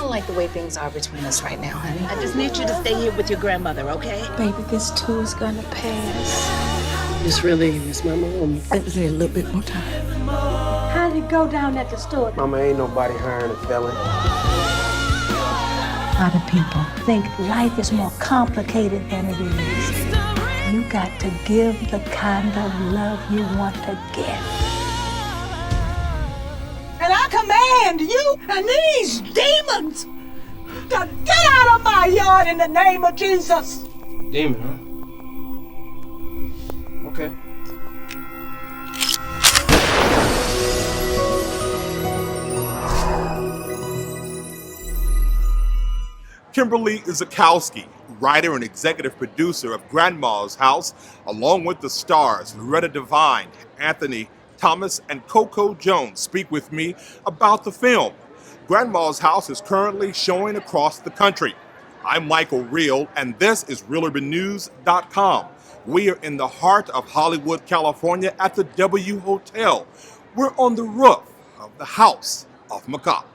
don't like the way things are between us right now, honey. I just need you to stay here with your grandmother, okay? Baby, this too is gonna pass. Just really miss my mom. I just need a little bit more time. How'd it go down at the store? Mama, ain't nobody hiring a felon. A lot of people think life is more complicated than it is. You got to give the kind of love you want to get. And I command you and these demons to get out of my yard in the name of Jesus. Demon, huh? Okay. Kimberley Zulkowski, writer and executive producer of Grandma's House, along with the stars Loretta Devine, Anthony Thomas, and Coco Jones, speak with me about the film. Grandma's House is currently showing across the country. I'm Michael Reel, and this is ReelUrbanNews.com. We are in the heart of Hollywood, California at the W Hotel. We're on the roof of the House of Macabre.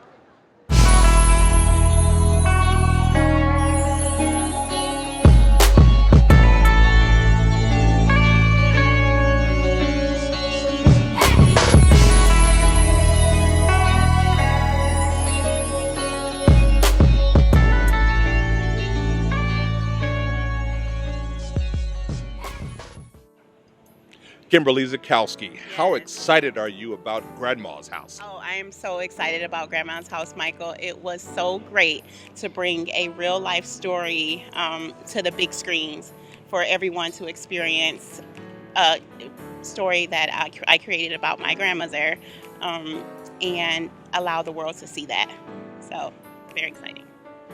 Kimberley Zulkowski, how excited are you about Grandma's House? Oh, I am so excited about Grandma's House, Michael. It was so great to bring a real life story to the big screens for everyone to experience a story that I created about my grandmother and allow the world to see that. So, very exciting.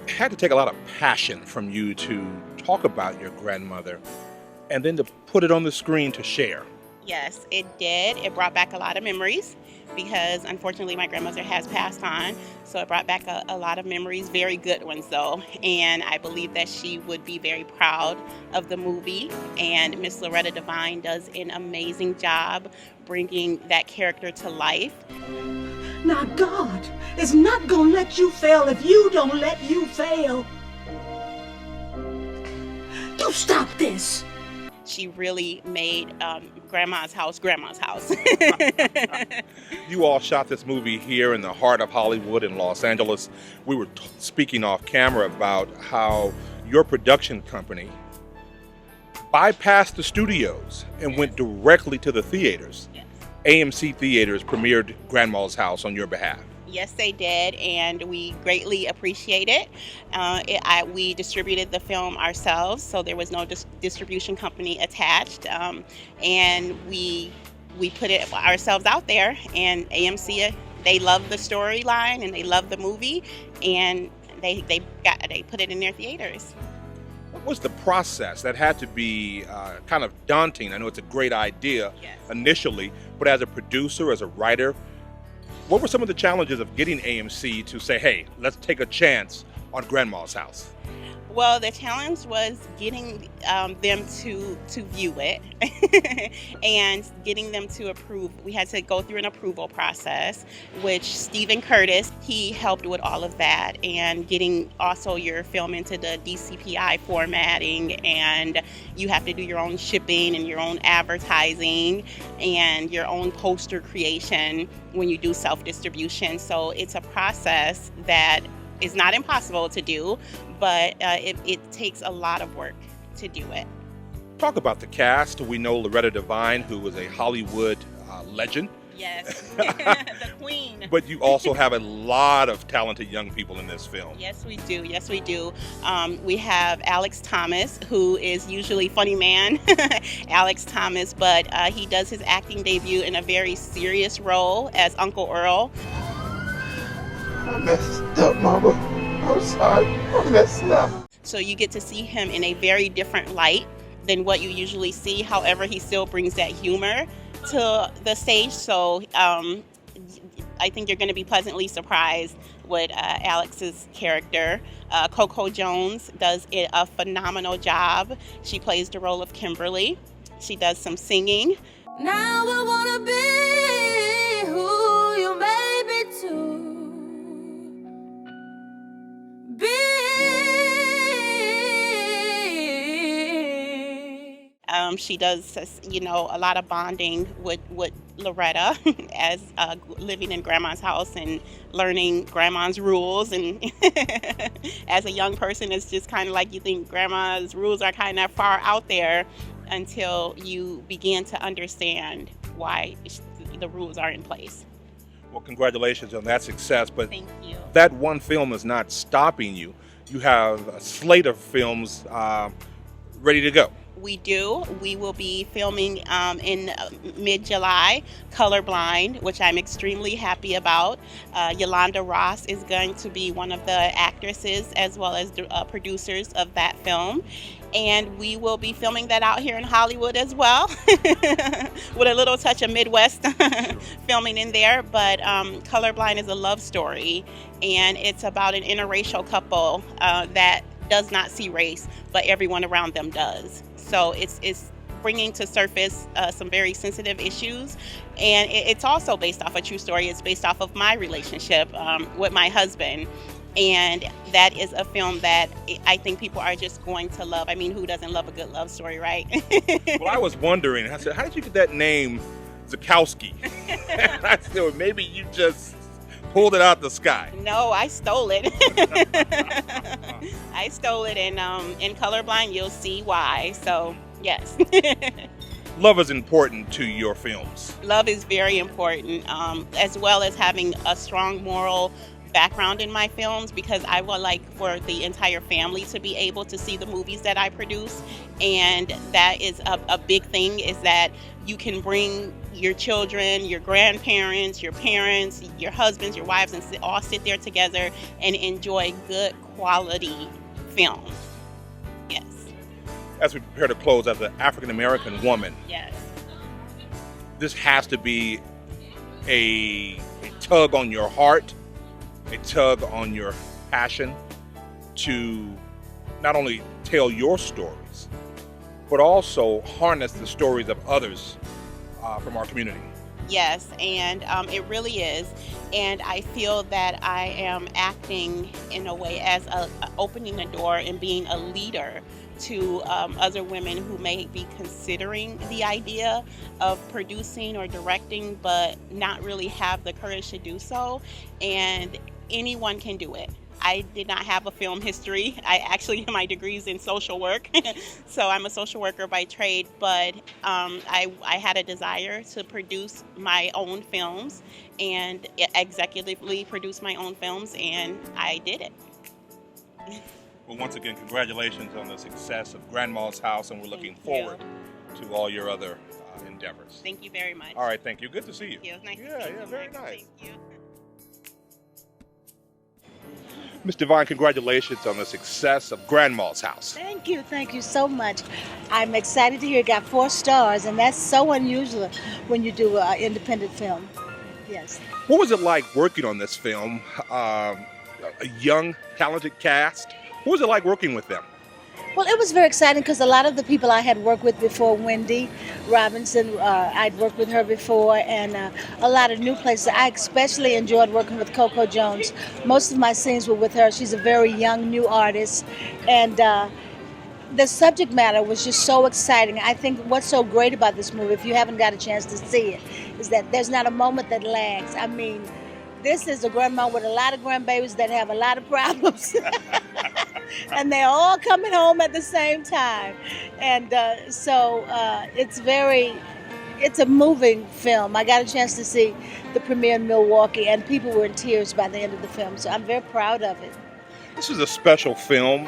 It had to take a lot of passion from you to talk about your grandmother and then to put it on the screen to share. Yes, it did. It brought back a lot of memories because unfortunately my grandmother has passed on. So it brought back a lot of memories, very good ones though. And I believe that she would be very proud of the movie. And Miss Loretta Devine does an amazing job bringing that character to life. Now God is not gonna let you fail if you don't let you fail. You stop this. She really made Grandma's House, Grandma's House. You all shot this movie here in the heart of Hollywood in Los Angeles. We were speaking off camera about how your production company bypassed the studios and went directly to the theaters. Yes. AMC Theaters premiered Grandma's House on your behalf. Yes, they did, and we greatly appreciate it. We distributed the film ourselves, so there was no distribution company attached, and we put it ourselves out there. And AMC, they love the storyline and they love the movie, and they put it in their theaters. What was the process? That had to be kind of daunting. I know it's a great idea initially, but as a producer, as a writer, what were some of the challenges of getting AMC to say, hey, let's take a chance on Grandma's House? Well, the challenge was getting them to view it and getting them to approve. We had to go through an approval process, which Stephen Curtis, he helped with all of that, and getting also your film into the DCPI formatting, and you have to do your own shipping and your own advertising and your own poster creation when you do self-distribution. So it's a process that is not impossible to do, but it takes a lot of work to do it. Talk about the cast. We know Loretta Devine, who is a Hollywood legend. Yes, the queen. But you also have a lot of talented young people in this film. Yes, we do. Yes, we do. We have Alex Thomas, who is usually funny man, Alex Thomas, but he does his acting debut in a very serious role as Uncle Earl. I messed up, Mama. I'm sorry. I messed up. So you get to see him in a very different light than what you usually see. However, he still brings that humor to the stage. So I think you're going to be pleasantly surprised with Alex's character. Coco Jones does a phenomenal job. She plays the role of Kimberly. She does some singing. Now I want to be. She does, a lot of bonding with Loretta as living in Grandma's house and learning Grandma's rules. And as a young person, it's just kind of like you think Grandma's rules are kind of far out there until you begin to understand why the rules are in place. Well, congratulations on that success, but Thank you. that one film is not stopping you. You have a slate of films ready to go. We do. We will be filming in mid-July, Colorblind, which I'm extremely happy about. Yolanda Ross is going to be one of the actresses as well as producers of that film. And we will be filming that out here in Hollywood as well, with a little touch of Midwest filming in there. But Colorblind is a love story, and it's about an interracial couple that does not see race, but everyone around them does. So it's bringing to surface some very sensitive issues, and it's also based off a true story. It's based off of my relationship with my husband, and that is a film that I think people are just going to love. I mean, who doesn't love a good love story, right? Well, I was wondering, I said, how did you get that name, Zulkowski? I said, well, maybe you just pulled it out the sky. No, I stole it. I stole it, and in Colorblind, you'll see why. So, yes. Love is important to your films. Love is very important, as well as having a strong moral background in my films, because I would like for the entire family to be able to see the movies that I produce. And that is a big thing, is that you can bring your children, your grandparents, your parents, your husbands, your wives, and all sit there together and enjoy good quality film. Yes. As we prepare to close, as an African American woman, Yes. this has to be a tug on your heart, a tug on your passion to not only tell your stories, but also harness the stories of others from our community. Yes, and it really is. And I feel that I am acting in a way as opening the door and being a leader to other women who may be considering the idea of producing or directing, but not really have the courage to do so. And anyone can do it. I did not have a film history. I actually, my degree is in social work, so I'm a social worker by trade, but I had a desire to produce my own films and executively produce my own films, and I did it. Well, once again, congratulations on the success of Grandma's House, and we're looking forward to all your other endeavors. Thank you very much. All right, thank you. Good to see you. Thank you. Nice to Yeah, see you. very nice. Thank you. Ms. Devine, congratulations on the success of Grandma's House. Thank you so much. I'm excited to hear it got 4 stars, and that's so unusual when you do an independent film. Yes. What was it like working on this film? A young, talented cast. What was it like working with them? Well, it was very exciting because a lot of the people I had worked with before, Wendy Robinson, I'd worked with her before, and a lot of new places. I especially enjoyed working with Coco Jones. Most of my scenes were with her. She's a very young, new artist, and the subject matter was just so exciting. I think what's so great about this movie, if you haven't got a chance to see it, is that there's not a moment that lags. I mean, this is a grandma with a lot of grandbabies that have a lot of problems. And they're all coming home at the same time. And so it's a moving film. I got a chance to see the premiere in Milwaukee, and people were in tears by the end of the film. So I'm very proud of it. This is a special film.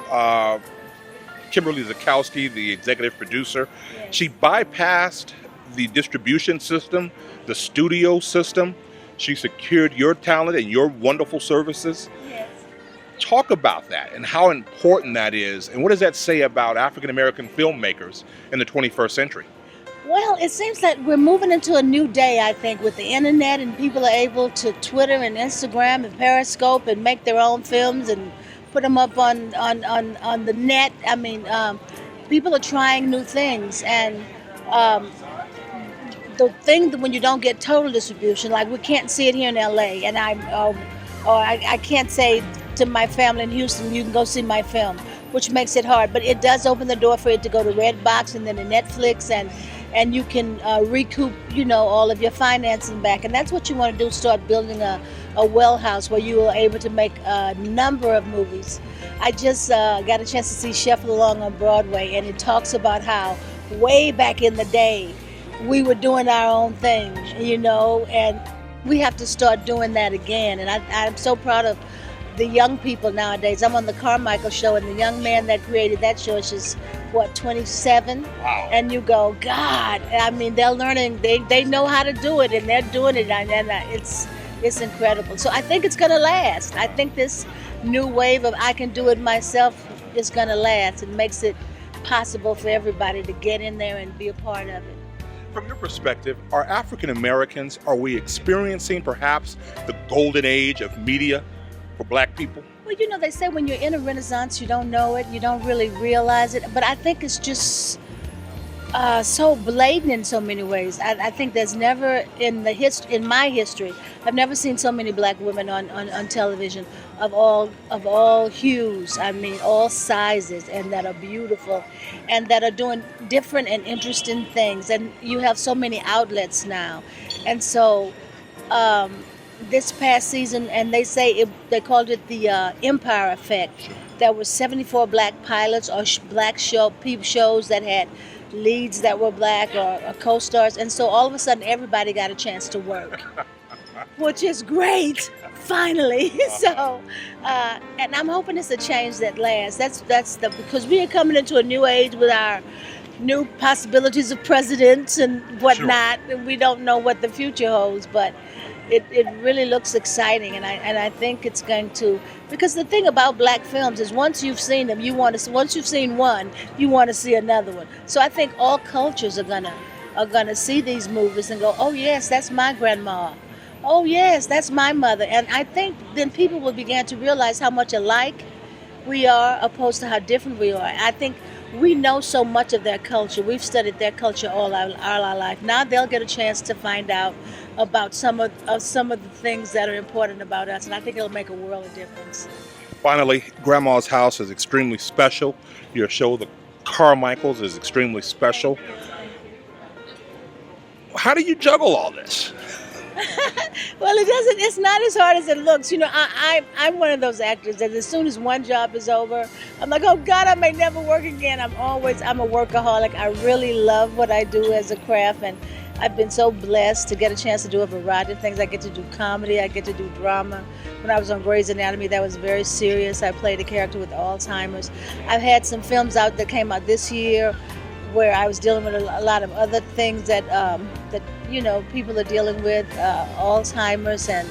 Kimberley Zulkowski, the executive producer, Yes. she bypassed the distribution system, the studio system. She secured your talent and your wonderful services. Yes. Talk about that and how important that is, and what does that say about African American filmmakers in the 21st century? Well, it seems like we're moving into a new day, I think, with the internet, and people are able to Twitter and Instagram and Periscope and make their own films and put them up on the net. I mean, people are trying new things, and the thing that when you don't get total distribution, like we can't see it here in LA, and I can't say to my family in Houston, you can go see my film. which makes it hard. But it does open the door for it to go to Redbox and then to Netflix, and you can recoup, all of your financing back. And that's what you want to do, start building a well house where you are able to make a number of movies. I just got a chance to see Shuffle Along on Broadway, and it talks about how way back in the day, we were doing our own thing, and we have to start doing that again. And I'm so proud of the young people nowadays. I'm on the Carmichael show, and the young man that created that show is just, 27? Wow. And you go, God, I mean, they're learning, they know how to do it, and they're doing it, and it's incredible. So I think it's going to last. I think this new wave of I can do it myself is going to last. It makes it possible for everybody to get in there and be a part of it. From your perspective, are African Americans, are we experiencing perhaps the golden age of media for Black people? Well, they say when you're in a renaissance, you don't know it, you don't really realize it. But I think it's just so blatant in so many ways. I think there's never in my history, I've never seen so many Black women on television of all hues. I mean, all sizes, and that are beautiful, and that are doing different and interesting things. And you have so many outlets now, and so. This past season, and they say they called it the Empire Effect. There were 74 Black pilots or Black shows that had leads that were Black or co-stars, and so all of a sudden everybody got a chance to work, which is great. Finally, so and I'm hoping it's a change that lasts. That's because we are coming into a new age with our new possibilities of presidents and whatnot, and we don't know what the future holds, but. It really looks exciting, and I think it's going to, because the thing about Black films is once you've seen them, once you've seen one, you want to see another one. So I think all cultures are gonna see these movies and go, oh yes, that's my grandma. Oh yes, that's my mother. And I think then people will begin to realize how much alike we are opposed to how different we are. I think we know so much of their culture. We've studied their culture all our life. Now they'll get a chance to find out about some of the things that are important about us, and I think it'll make a world of difference. Finally, Grandma's House is extremely special. Your show, The Carmichaels, is extremely special. How do you juggle all this? Well, it's not as hard as it looks. I'm one of those actors that as soon as one job is over, I'm like, oh God, I may never work again. I'm a workaholic. I really love what I do as a craft, and I've been so blessed to get a chance to do a variety of things. I get to do comedy, I get to do drama. When I was on Grey's Anatomy, that was very serious. I played a character with Alzheimer's. I've had some films out that came out this year where I was dealing with a lot of other things that people are dealing with, Alzheimer's and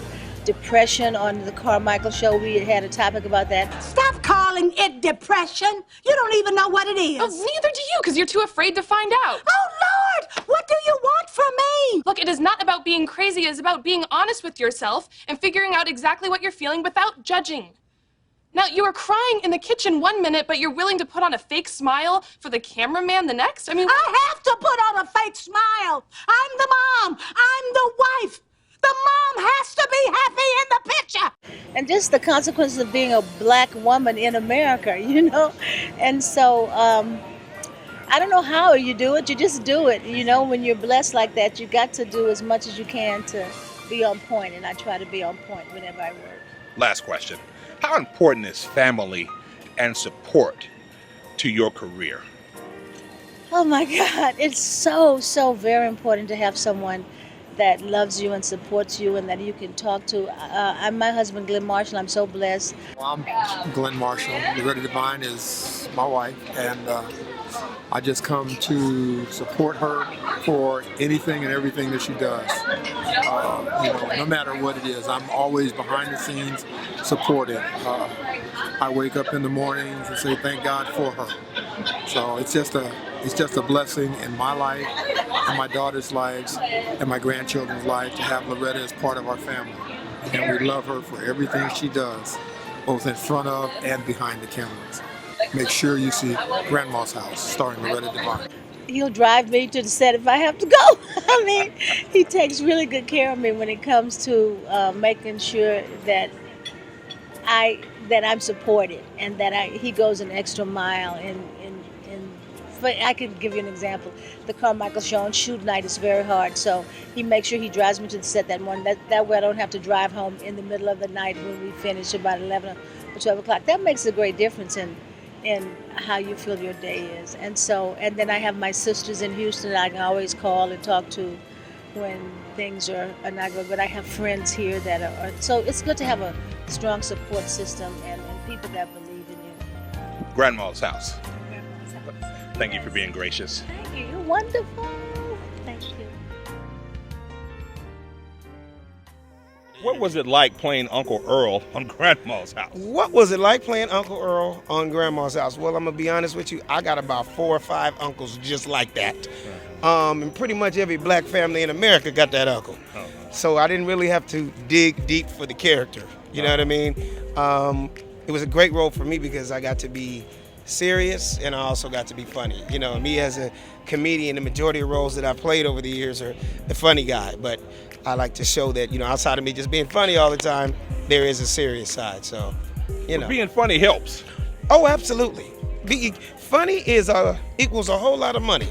depression. On the Carmichael show, we had a topic about that. Stop calling it depression. You don't even know what it is. Oh, neither do you, because you're too afraid to find out. Oh, Lord! What do you want from me? Look, it is not about being crazy. It is about being honest with yourself and figuring out exactly what you're feeling without judging. Now, you are crying in the kitchen one minute, but you're willing to put on a fake smile for the cameraman the next? I have to put on a fake smile. I'm the mom. I'm the wife. The mom has to be happy in the picture. And just the consequences of being a Black woman in America, And so I don't know how you do it. You just do it. When you're blessed like that, you got to do as much as you can to be on point. And I try to be on point whenever I work. Last question. How important is family and support to your career? Oh my God, it's so, so very important to have someone that loves you and supports you and that you can talk to. I'm my husband, Glenn Marshall. I'm so blessed. Well, I'm Glenn Marshall. Loretta Devine is my wife, and I just come to support her for anything and everything that she does. No matter what it is, I'm always behind the scenes supporting. I wake up in the mornings and say thank God for her. So it's just a blessing in my life, and my daughter's lives, and my grandchildren's life to have Loretta as part of our family. And we love her for everything she does, both in front of and behind the cameras. Make sure you see Grandma's House, starring Loretta Devine. He'll drive me to the set if I have to go. He takes really good care of me when it comes to making sure that I that I'm supported and that he goes an extra mile but I could give you an example. The Carmichael show on shoot night is very hard, so he makes sure he drives me to the set that morning. That way I don't have to drive home in the middle of the night when we finish about 11 or 12 o'clock. That makes a great difference in how you feel your day is. And then I have my sisters in Houston that I can always call and talk to when things are not good. But I have friends here that are so it's good to have a strong support system and people that believe in you. Grandma's house. Thank you for being gracious. Thank you. You're wonderful. Thank you. What was it like playing Uncle Earl on Grandma's house? What was it like playing Uncle Earl on Grandma's house? Well, I'm going to be honest with you. I got about 4 or 5 uncles just like that. And pretty much every black family in America got that uncle. So I didn't really have to dig deep for the character. You know what I mean? It was a great role for me because I got to be serious and I also got to be funny. You know, me as a comedian, the majority of roles that I played over the years are the funny guy. But I like to show that, you know, outside of me just being funny all the time, there is a serious side. So, you know. Being funny helps. Oh, absolutely. Being funny equals a whole lot of money.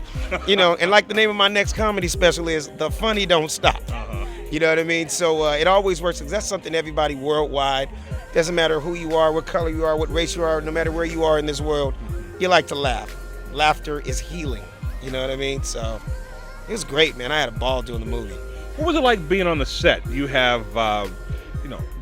You know, and like the name of my next comedy special is, The Funny Don't Stop. You know what I mean? So it always works because that's something everybody worldwide, doesn't matter who you are, what color you are, what race you are, no matter where you are in this world, you like to laugh. Laughter is healing. You know what I mean? So it was great, man. I had a ball doing the movie. What was it like being on the set? You have,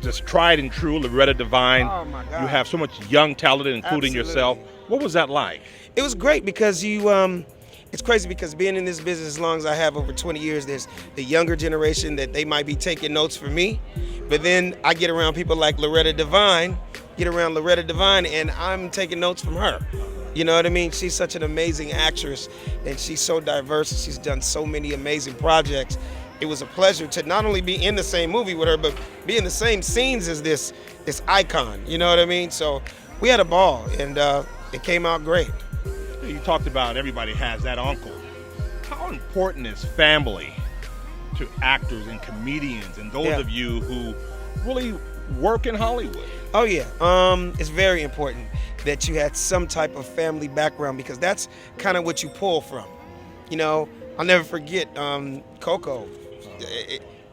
just tried and true Loretta Devine. Oh, my God. You have so much young talent, including yourself. What was that like? It was great because it's crazy because being in this business as long as I have, over 20 years, there's the younger generation that they might be taking notes from me. But then I get around people like Loretta Devine, and I'm taking notes from her. You know what I mean? She's such an amazing actress, and she's so diverse, and she's done so many amazing projects. It was a pleasure to not only be in the same movie with her, but be in the same scenes as this icon. You know what I mean? So we had a ball, and it came out great. You talked about everybody has that uncle. How important is family to actors and comedians and those of you who really work in Hollywood? Oh yeah, it's very important that you had some type of family background because that's kind of what you pull from. You know, I'll never forget Coco.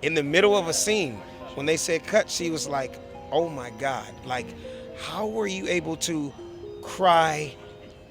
In the middle of a scene, when they said cut, she was like, oh my God, like, how were you able to cry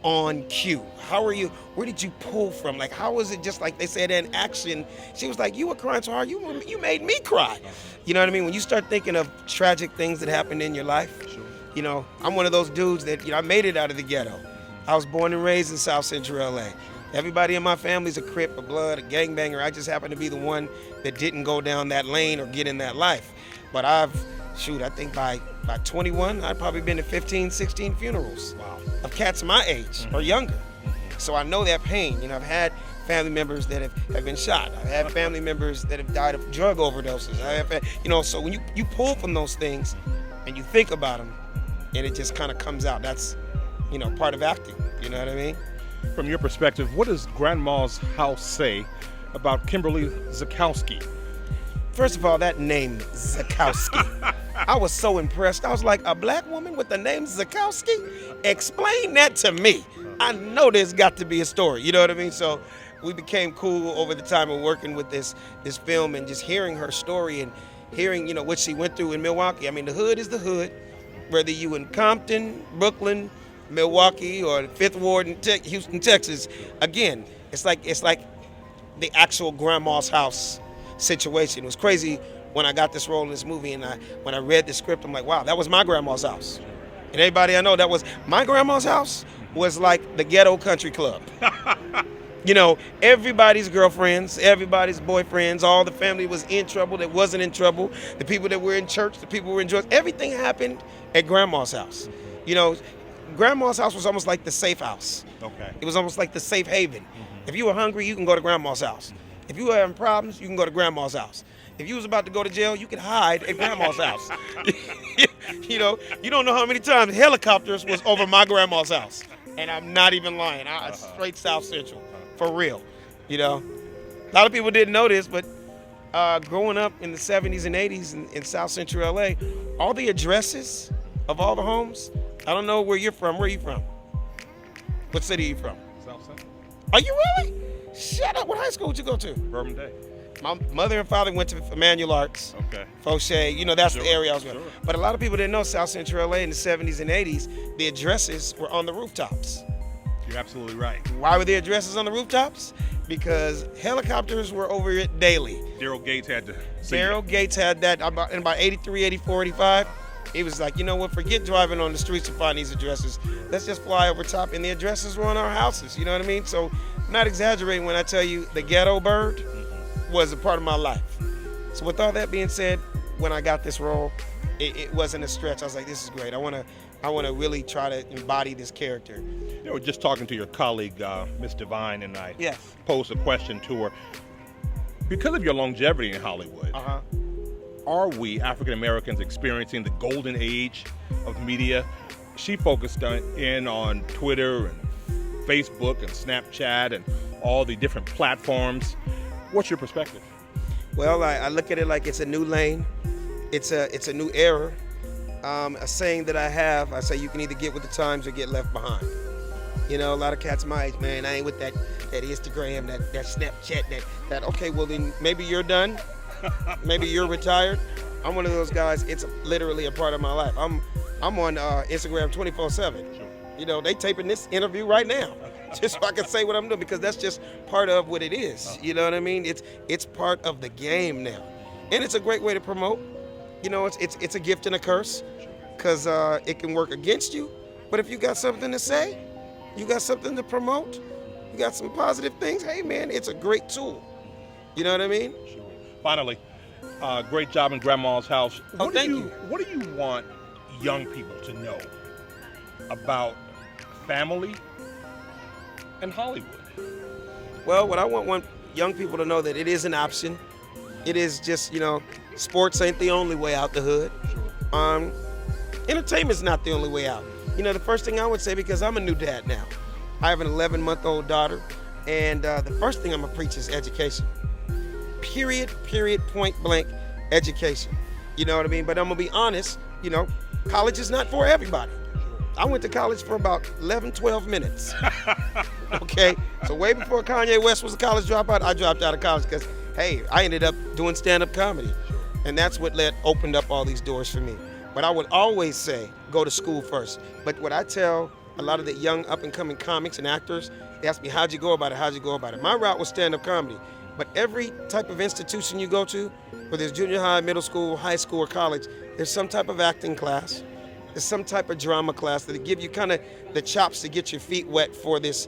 on cue? Where did you pull from? Like, how was it just like they said in action? She was like, you were crying so hard, you made me cry. You know what I mean? When you start thinking of tragic things that happened in your life, you know, I'm one of those dudes that, you know, I made it out of the ghetto. I was born and raised in South Central LA. Everybody in my family's a Crip, a Blood, a gangbanger. I just happen to be the one that didn't go down that lane or get in that life. But I think by 21, I've probably been to 15, 16 funerals of cats my age or younger. So I know that pain. You know, I've had family members that have been shot. I've had family members that have died of drug overdoses. So when you pull from those things and you think about them and it just kind of comes out, that's, you know, part of acting. You know what I mean? From your perspective, what does Grandma's house say about Kimberley Zulkowski? First of all, that name, Zulkowski. I was so impressed. I was like, a black woman with the name Zulkowski? Explain that to me. I know there's got to be a story. You know what I mean? So we became cool over the time of working with this film and just hearing her story and hearing, you know, what she went through in Milwaukee. I mean, the hood is the hood. Whether you in Compton, Brooklyn, Milwaukee, or the Fifth Ward in Houston, Texas, again, it's like the actual Grandma's house situation. It was crazy when I got this role in this movie, and when I read the script, I'm like, wow, that was my grandma's house. And everybody I know, that was my grandma's house was like the ghetto country club. You know, everybody's girlfriends, everybody's boyfriends, all the family was in trouble that wasn't in trouble, the people that were in church, the people who were in drugs, everything happened at Grandma's house. You know, Grandma's house was almost like the safe house. Okay. It was almost like the safe haven. If you were hungry, you can go to Grandma's house. If you were having problems, you can go to Grandma's house. If you was about to go to jail, you could hide at Grandma's house. You know, you don't know how many times helicopters was over my grandma's house. And I'm not even lying. Straight South Central, for real. You know, a lot of people didn't know this, but growing up in the 70s and 80s in South Central LA, all the addresses of all the homes. I don't know where you're from. Where are you from? What city are you from? South Central. Are you really? Shut up. What high school did you go to? Bourbon Day. My mother and father went to Emmanuel Arts. Okay. Fauché, that's Sure, the area I was going. sure. But a lot of people didn't know South Central LA in the 70s and 80s, the addresses were on the rooftops. You're absolutely right. Why were the addresses on the rooftops? Because helicopters were over it daily. Daryl Gates had to see Daryl Gates had that in about 83, 84, 85. He was like, you know what, forget driving on the streets to find these addresses. Let's just fly over top, and the addresses were on our houses, you know what I mean? So I'm not exaggerating when I tell you the ghetto bird was a part of my life. So with all that being said, when I got this role, it wasn't a stretch. I was like, this is great. I want to really try to embody this character. You know, just talking to your colleague, Miss Devine, and I Yes. posed a question to her. Because of your longevity in Hollywood, are we African Americans experiencing the golden age of media? She focused in on Twitter and Facebook and Snapchat and all the different platforms. What's your perspective? Well, I look at it like it's a new lane. It's a new era. A saying that I have, I say you can either get with the times or get left behind. You know, a lot of cats my age, man, I ain't with that Instagram, that Snapchat, that okay, well then maybe you're done. Maybe you're retired. I'm one of those guys, it's literally a part of my life. I'm on Instagram 24/7. Sure. You know, they taping this interview right now. Just so I can say what I'm doing, because that's just part of what it is. You know what I mean? It's part of the game now. And it's a great way to promote. You know, it's a gift and a curse, because it can work against you. But if you got something to say, you got something to promote, you got some positive things, hey man, it's a great tool. You know what I mean? Sure. Finally, great job in Grandma's house. Thank you. What do you want young people to know about family and Hollywood? Well, what I want young people to know that it is an option. It is just, sports ain't the only way out the hood. Entertainment's not the only way out. The first thing I would say, because I'm a new dad now, I have an 11-month-old daughter, and the first thing I'm gonna preach is education. Period, point blank, education. You know what I mean? But I'm gonna be honest, college is not for everybody. I went to college for about 11, 12 minutes. Okay? So way before Kanye West was a college dropout, I dropped out of college because, hey, I ended up doing stand-up comedy. And that's what opened up all these doors for me. But I would always say, go to school first. But what I tell a lot of the young up-and-coming comics and actors, they ask me, how'd you go about it? How'd you go about it? My route was stand-up comedy. But every type of institution you go to, whether it's junior high, middle school, high school, or college, there's some type of acting class. There's some type of drama class that give you kind of the chops to get your feet wet for this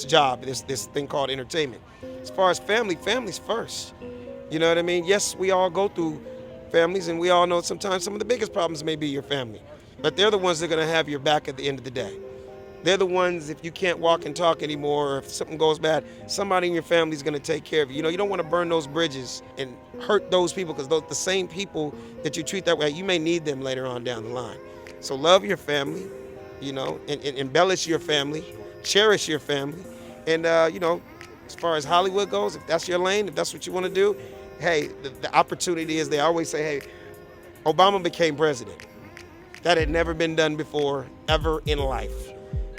job, this thing called entertainment. As far as family's first. You know what I mean? Yes, we all go through families, and we all know sometimes some of the biggest problems may be your family. But they're the ones that are going to have your back at the end of the day. They're the ones, if you can't walk and talk anymore, or if something goes bad, somebody in your family is going to take care of you. You don't want to burn those bridges and hurt those people, because the same people that you treat that way, you may need them later on down the line. So love your family, and embellish your family, cherish your family. And, as far as Hollywood goes, if that's your lane, if that's what you want to do, hey, the opportunity is, they always say, hey, Obama became president. That had never been done before, ever in life.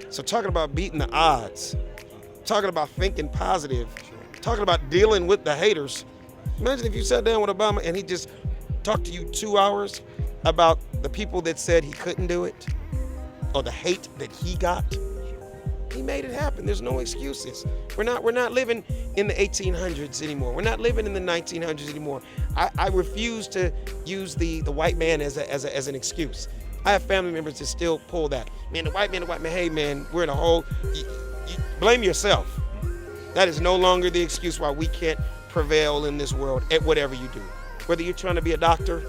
So talking about beating the odds, talking about thinking positive, talking about dealing with the haters. Imagine if you sat down with Obama and he just talked to you 2 hours about the people that said he couldn't do it, or the hate that he got. He made it happen. There's no excuses. We're not living in the 1800s anymore. We're not living in the 1900s anymore. I refuse to use the white man as an excuse. I have family members that still pull that. Man, the white man, hey man, we're in a hole. You blame yourself. That is no longer the excuse why we can't prevail in this world at whatever you do. Whether you're trying to be a doctor,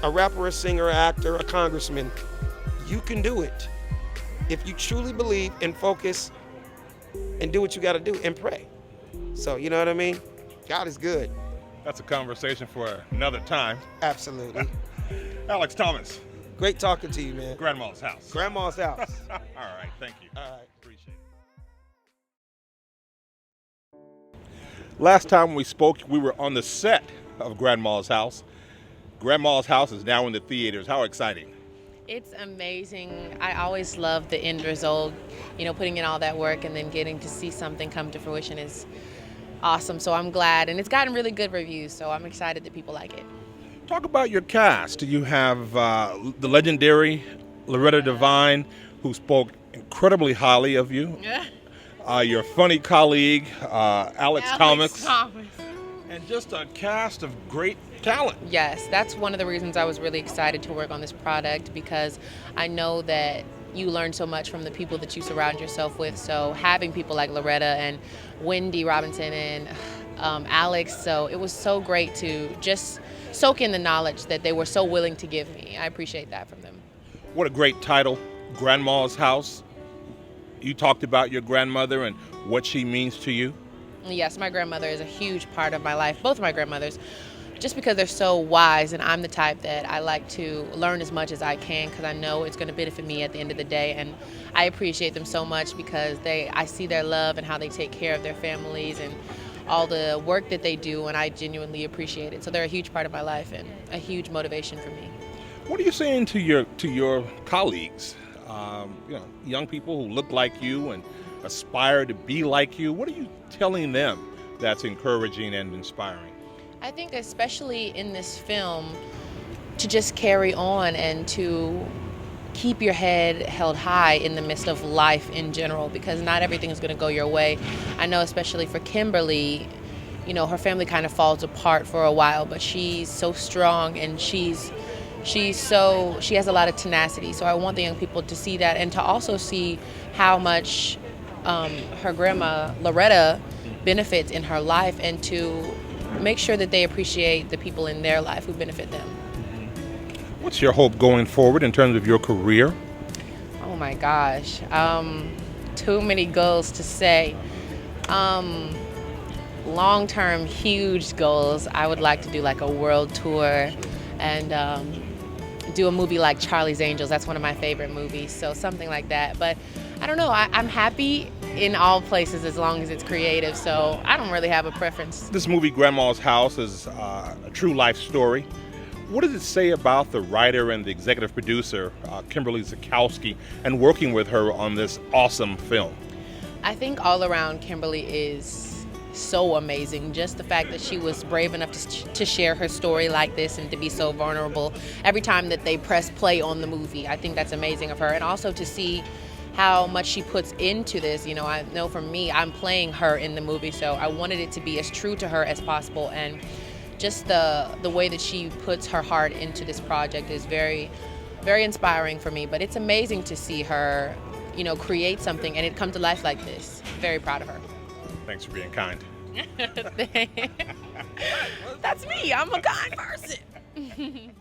a rapper, a singer, an actor, a congressman, you can do it. If you truly believe and focus and do what you got to do and pray. So, you know what I mean? God is good. That's a conversation for another time. Absolutely. Alex Thomas. Great talking to you, man. Grandma's house. Grandma's house. All right, thank you. All right. Appreciate it. Last time we spoke, we were on the set of Grandma's house. Grandma's house is now in the theaters. How exciting. It's amazing. I always love the end result, putting in all that work and then getting to see something come to fruition is awesome. So I'm glad, and it's gotten really good reviews, so I'm excited that people like it. Talk about your cast. You have the legendary Loretta Devine, who spoke incredibly highly of you. Your funny colleague, Alex Thomas. And just a cast of great talent. Yes, that's one of the reasons I was really excited to work on this product, because I know that you learn so much from the people that you surround yourself with. So having people like Loretta and Wendy Robinson and Alex, so it was so great to just soak in the knowledge that they were so willing to give me. I appreciate that from them. What a great title, Grandma's House. You talked about your grandmother and what she means to you. Yes, my grandmother is a huge part of my life, both of my grandmothers, just because they're so wise, and I'm the type that I like to learn as much as I can because I know it's going to benefit me at the end of the day, and I appreciate them so much because I see their love and how they take care of their families and all the work that they do, and I genuinely appreciate it. So they're a huge part of my life and a huge motivation for me. What are you saying to your colleagues, young people who look like you and aspire to be like you? What are you telling them that's encouraging and inspiring? I think especially in this film, to just carry on and to keep your head held high in the midst of life in general, because not everything is going to go your way. I know especially for Kimberly, her family kind of falls apart for a while, but she's so strong and she has a lot of tenacity. So I want the young people to see that and to also see how much her grandma Loretta benefits in her life, and to make sure that they appreciate the people in their life who benefit them. What's your hope going forward in terms of your career? Oh my gosh, too many goals to say. Long-term, huge goals. I would like to do like a world tour and do a movie like Charlie's Angels. That's one of my favorite movies, so something like that. But I don't know, I'm happy in all places as long as it's creative, so I don't really have a preference. This movie, Grandma's House, is a true life story. What does it say about the writer and the executive producer, Kimberley Zulkowski, and working with her on this awesome film? I think all around Kimberly is so amazing. Just the fact that she was brave enough to share her story like this and to be so vulnerable every time that they press play on the movie. I think that's amazing of her. And also to see how much she puts into this. I know for me, I'm playing her in the movie, so I wanted it to be as true to her as possible. And just the way that she puts her heart into this project is very, very inspiring for me. But it's amazing to see her, create something and it come to life like this. Very proud of her. Thanks for being kind. That's me. I'm a kind person.